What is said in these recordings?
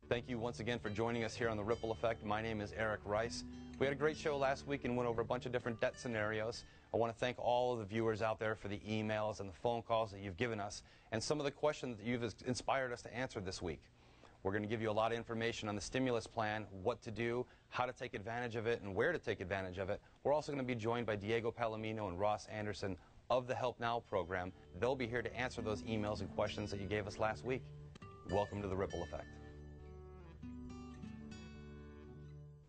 Thank you once again for joining us here on The Ripple Effect. My name is Eric Rice. We had a great show last week and went over a bunch of different debt scenarios. I want to thank all of the viewers out there for the emails and the phone calls that you've given us and some of the questions that you've inspired us to answer this week. We're going to give you a lot of information on the stimulus plan, what to do, how to take advantage of it, and where to take advantage of it. We're also going to be joined by Diego Palomino and Ross Anderson of the Help Now program. They'll be here to answer those emails and questions that you gave us last week. Welcome to The Ripple Effect.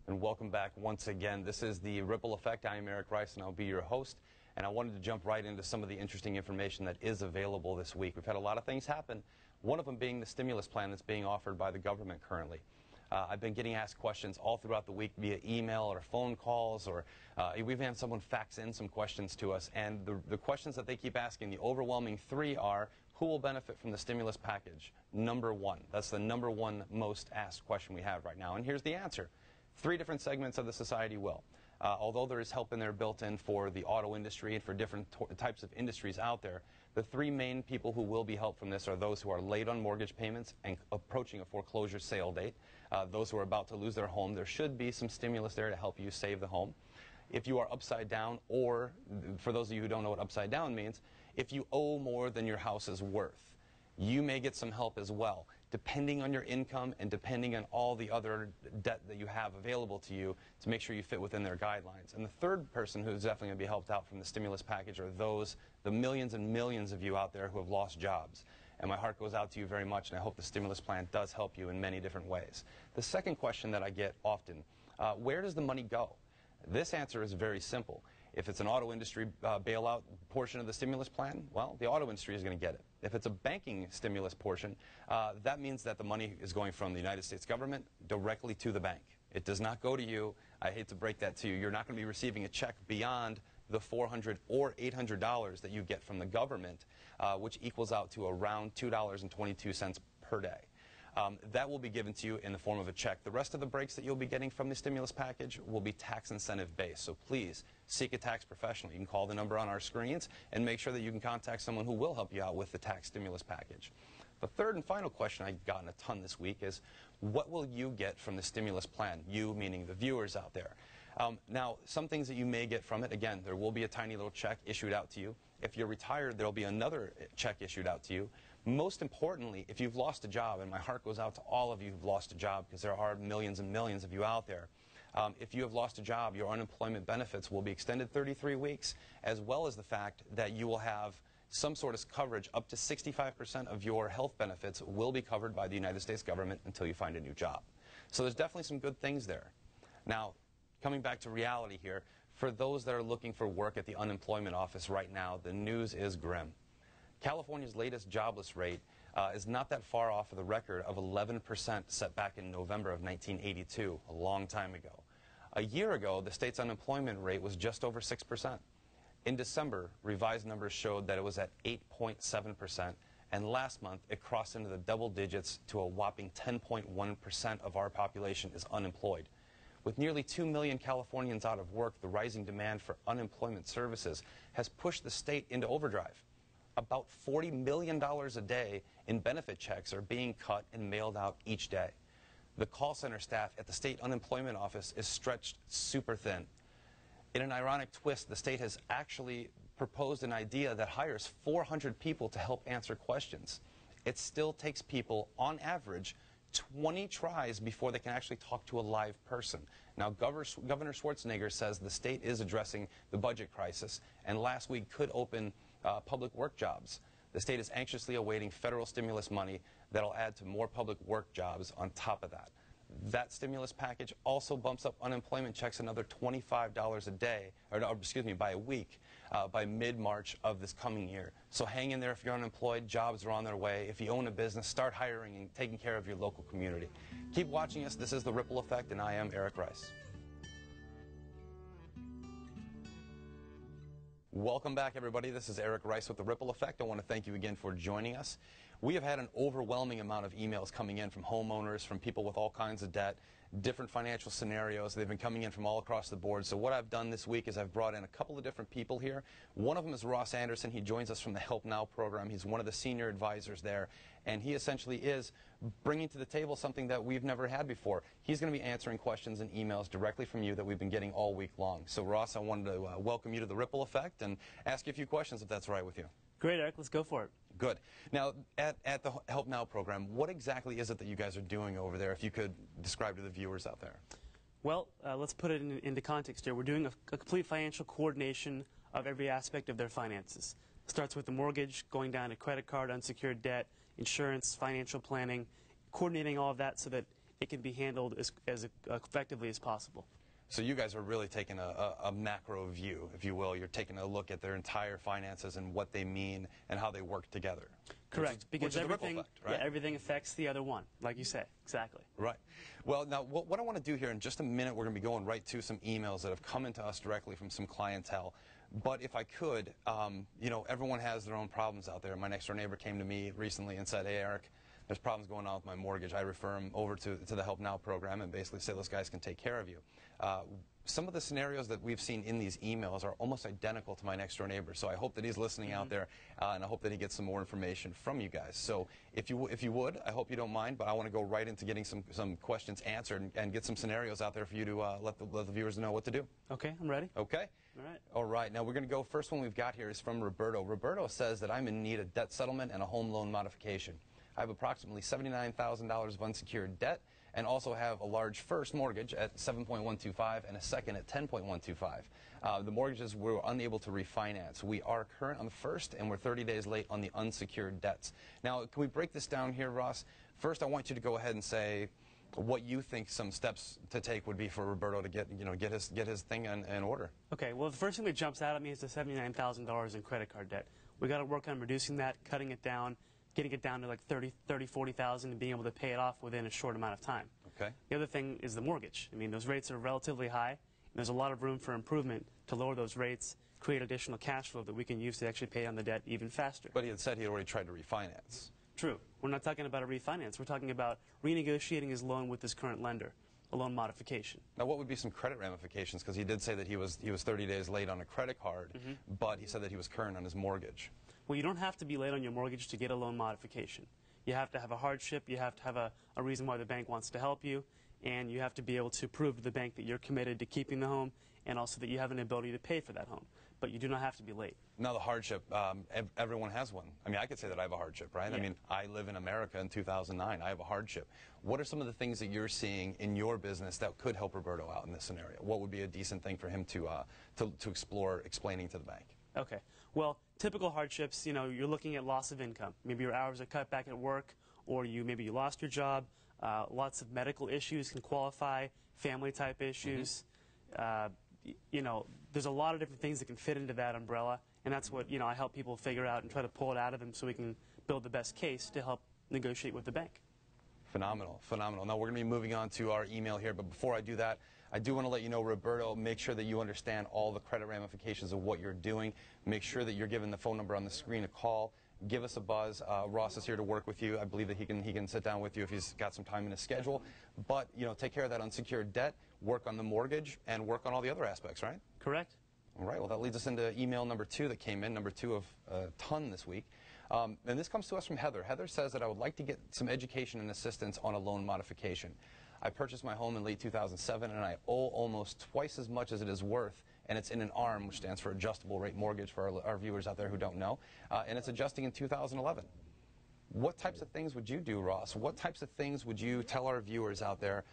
And welcome back once again. This is The Ripple Effect. I am Eric Rice, and I'll be your host. And I wanted to jump right into some of the interesting information that is available this week. We've had a lot of things happen, one of them being the stimulus plan that's being offered by the government currently. I've been getting asked questions all throughout the week via email or phone calls, or we've had someone fax in some questions to us. And the questions that they keep asking, the overwhelming three are, who will benefit from the stimulus package? Number one. That's the number one most asked question we have right now. And here's the answer. Three different segments of the society will. Although there is help in there built in for the auto industry and for different types of industries out there, the three main people who will be helped from this are those who are late on mortgage payments and approaching a foreclosure sale date, those who are about to lose their home. There should be some stimulus there to help you save the home. If you are upside down, or for those of you who don't know what upside down means, if you owe more than your house is worth, you may get some help as well, depending on your income and depending on all the other debt that you have available to you to make sure you fit within their guidelines. And the third person who's definitely going to be helped out from the stimulus package are the millions and millions of you out there who have lost jobs. And my heart goes out to you very much, and I hope the stimulus plan does help you in many different ways. The second question that I get often, where does the money go? This answer is very simple. If it's an auto industry bailout portion of the stimulus plan, well, the auto industry is going to get it. If it's a banking stimulus portion, that means that the money is going from the United States government directly to the bank. It does not go to you. I hate to break that to you. You're not going to be receiving a check beyond the $400 or $800 that you get from the government, which equals out to around $2.22 per day. That will be given to you in the form of a check. The rest of the breaks that you'll be getting from the stimulus package will be tax incentive based. So please seek a tax professional. You can call the number on our screens and make sure that you can contact someone who will help you out with the tax stimulus package. The third and final question I've gotten a ton this week is, what will you get from the stimulus plan? You, meaning the viewers out there. Now, some things that you may get from it, again, there will be a tiny little check issued out to you. If you're retired, there will be another check issued out to you. Most importantly, if you've lost a job, and my heart goes out to all of you who've lost a job, because there are millions and millions of you out there, if you have lost a job, your unemployment benefits will be extended 33 weeks, as well as the fact that you will have some sort of coverage. Up to 65% of your health benefits will be covered by the United States government until you find a new job. So there's definitely some good things there. Now, coming back to reality here, for those that are looking for work at the unemployment office right now, the news is grim. California's latest jobless rate is not that far off of the record of 11% set back in November of 1982, a long time ago. A year ago, the state's unemployment rate was just over 6%. In December, revised numbers showed that it was at 8.7%, and last month it crossed into the double digits to a whopping 10.1% of our population is unemployed. With nearly 2 million Californians out of work, the rising demand for unemployment services has pushed the state into overdrive. About $40 million a day in benefit checks are being cut and mailed out each day. The call center staff at the state unemployment office is stretched super thin. In an ironic twist, the state has actually proposed an idea that hires 400 people to help answer questions. It still takes people, on average, 20 tries before they can actually talk to a live person. Now, Governor Schwarzenegger says the state is addressing the budget crisis, and last week could open public work jobs. The state is anxiously awaiting federal stimulus money that will add to more public work jobs on top of that. That stimulus package also bumps up unemployment checks another $25 a day, or excuse me, by a week, by mid-March of this coming year. So hang in there if you're unemployed. Jobs are on their way. If you own a business, start hiring and taking care of your local community. Keep watching us. This is The Ripple Effect, and I am Eric Rice. Welcome back, everybody. This is Eric Rice with The Ripple Effect. I want to thank you again for joining us. We have had an overwhelming amount of emails coming in from homeowners, from people with all kinds of debt, different financial scenarios. They've been coming in from all across the board. So what I've done this week is I've brought in a couple of different people here. One of them is Ross Anderson. He joins us from the Help Now program. He's one of the senior advisors there. and he essentially is bringing to the table something that we've never had before. He's going to be answering questions and emails directly from you that we've been getting all week long. So Ross, I wanted to welcome you to the Ripple Effect and ask you a few questions if that's all right with you. Great, Eric. Let's go for it. Good. Now, at the Help Now program, what exactly is it that you guys are doing over there, if you could describe to the viewers out there? Well, let's put it into context here. We're doing a complete financial coordination of every aspect of their finances. It starts with the mortgage, going down to credit card, unsecured debt, insurance, financial planning, coordinating all of that so that it can be handled as effectively as possible. So you guys are really taking a macro view, if you will. You're taking a look at their entire finances and what they mean and how they work together. Correct, because everything, effect, right? yeah, everything affects the other one, like you say. Exactly. Right. Well, now, what I want to do here in just a minute, we're going to be going right to some emails that have come into us directly from some clientele. But if I could, you know, everyone has their own problems out there. My next-door neighbor came to me recently and said, hey, Eric, there's problems going on with my mortgage. I refer him over to the Help Now program and basically say those guys can take care of you. Some of the scenarios that we've seen in these emails are almost identical to my next-door neighbor. So I hope that he's listening out there, and I hope that he gets some more information from you guys. So if you would, I hope you don't mind, but I want to go right into getting some questions answered and get some scenarios out there for you to let the viewers know what to do. Okay, I'm ready. Okay? All right. All right. Now we're going to go. First one we've got here is from Roberto. Roberto says that I'm in need of debt settlement and a home loan modification. I have approximately $79,000 of unsecured debt and also have a large first mortgage at 7.125 and a second at 10.125. The mortgages we're unable to refinance. We are current on the first and we're 30 days late on the unsecured debts. Now, can we break this down here, Ross? First, I want you to go ahead and say what you think some steps to take would be for Roberto to get his thing in order. Okay, well, the first thing that jumps out at me is the $79,000 in credit card debt. We got to work on reducing that, cutting it down, getting it down to like 40,000 and being able to pay it off within a short amount of time. Okay. The other thing is the mortgage. I mean, those rates are relatively high, and there's a lot of room for improvement to lower those rates, create additional cash flow that we can use to actually pay down the debt even faster. But he had said he had already tried to refinance. True. We're not talking about a refinance. We're talking about renegotiating his loan with his current lender, a loan modification. Now, what would be some credit ramifications? Because he did say that he was 30 days late on a credit card, but he said that he was current on his mortgage. Well, you don't have to be late on your mortgage to get a loan modification. You have to have a hardship, you have to have a reason why the bank wants to help you, and you have to be able to prove to the bank that you're committed to keeping the home and also that you have an ability to pay for that home. But you do not have to be late. Now, the hardship, everyone has one. I mean, I could say that I have a hardship, right? Yeah. I mean, I live in America in 2009. I have a hardship. What are some of the things that you're seeing in your business that could help Roberto out in this scenario? What would be a decent thing for him to explore explaining to the bank? Okay. Well, typical hardships, you know, you're looking at loss of income. Maybe your hours are cut back at work, or maybe you lost your job. Lots of medical issues can qualify, family-type issues. You know, there's a lot of different things that can fit into that umbrella, and that's what, you know, I help people figure out and try to pull it out of them so we can build the best case to help negotiate with the bank. Phenomenal, phenomenal. Now, we're going to be moving on to our email here, but before I do that, I do want to let you know, Roberto, make sure that you understand all the credit ramifications of what you're doing. Make sure that you're giving the phone number on the screen a call. Give us a buzz. Ross is here to work with you. I believe that he can sit down with you if he's got some time in his schedule. But, you know, take care of that unsecured debt, work on the mortgage, and work on all the other aspects, right? Correct. All right. Well, that leads us into email number 2 that came in, number 2 of a ton this week. And this comes to us from Heather. Heather says that I would like to get some education and assistance on a loan modification. I purchased my home in late 2007, and I owe almost twice as much as it is worth, and it's in an ARM, which stands for Adjustable Rate Mortgage for our viewers out there who don't know, and it's adjusting in 2011. What types of things would you do, Ross? What types of things would you tell our viewers out there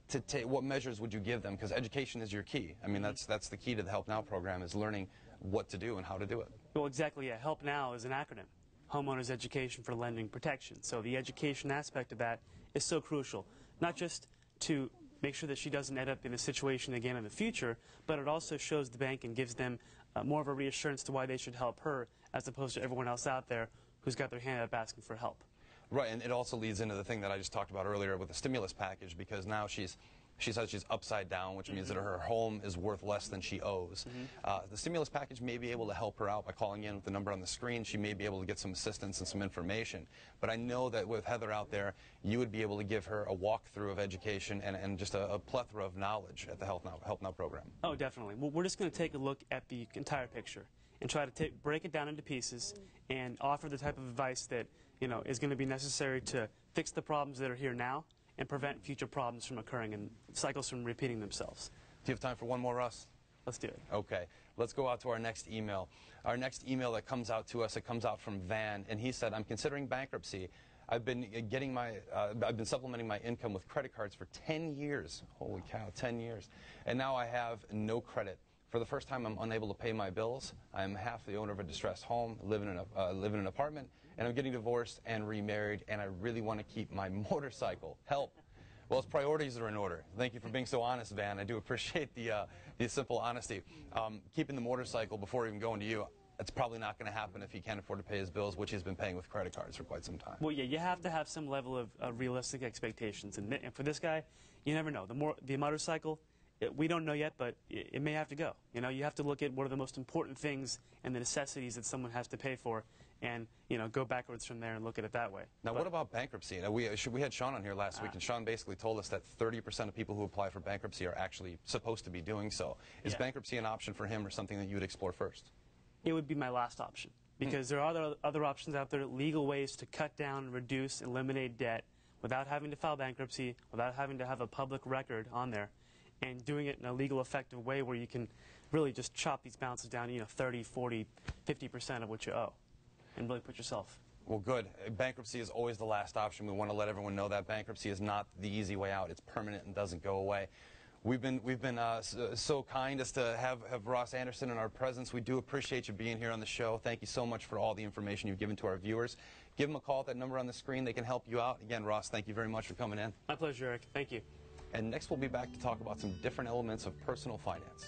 to take? What measures would you give them? Because education is your key. I mean, that's the key to the Help Now program, is learning what to do and how to do it. Well, exactly, yeah. Help Now is an acronym. Homeowners Education for Lending Protection. So the education aspect of that is so crucial. Not just to make sure that she doesn't end up in a situation again in the future, but it also shows the bank and gives them more of a reassurance to why they should help her as opposed to everyone else out there who's got their hand up asking for help. Right, and it also leads into the thing that I just talked about earlier with the stimulus package, because now she says she's upside down, which means that her home is worth less than she owes. The stimulus package may be able to help her out by calling in with the number on the screen. She may be able to get some assistance and some information. But I know that with Heather out there, you would be able to give her a walkthrough of education and just a plethora of knowledge at the Help Now program. Oh, definitely. Well, we're just going to take a look at the entire picture and try to break it down into pieces and offer the type of advice that is going to be necessary to fix the problems that are here now and prevent future problems from occurring and cycles from repeating themselves. Do you have time for one more, Russ? Let's do it. Okay, let's go out to our next email. Our next email that comes out to us, it comes out from Van, and he said, I'm considering bankruptcy. I've been supplementing my income with credit cards for 10 years. Holy cow, 10 years. And now I have no credit. For the first time, I'm unable to pay my bills. I'm half the owner of a distressed home, live in an apartment, and I'm getting divorced and remarried, and I really want to keep my motorcycle. Help. Well, his priorities are in order. Thank you for being so honest, Van. I do appreciate the simple honesty. Keeping the motorcycle before even going to you, it's probably not going to happen if he can't afford to pay his bills, which he's been paying with credit cards for quite some time. Well, yeah, you have to have some level of realistic expectations. And for this guy, you never know. The motorcycle, we don't know yet, but it may have to go. You have to look at what are the most important things and the necessities that someone has to pay for, and go backwards from there and look at it that way. Now, what about bankruptcy? Now, we had Sean on here last week, and Sean basically told us that 30% of people who apply for bankruptcy are actually supposed to be doing so. Is bankruptcy an option for him, or something that you would explore first? It would be my last option, because there are other options out there, legal ways to cut down, reduce, eliminate debt without having to file bankruptcy, without having to have a public record on there, and doing it in a legal, effective way where you can really just chop these balances down, 30, 40, 50% of what you owe, and really put yourself. Well, good. Bankruptcy is always the last option. We want to let everyone know that bankruptcy is not the easy way out. It's permanent and doesn't go away. We've been so kind as to have Ross Anderson in our presence. We do appreciate you being here on the show. Thank you so much for all the information you've given to our viewers. Give them a call at that number on the screen. They can help you out. Again, Ross, thank you very much for coming in. My pleasure, Eric. Thank you. And next we'll be back to talk about some different elements of personal finance.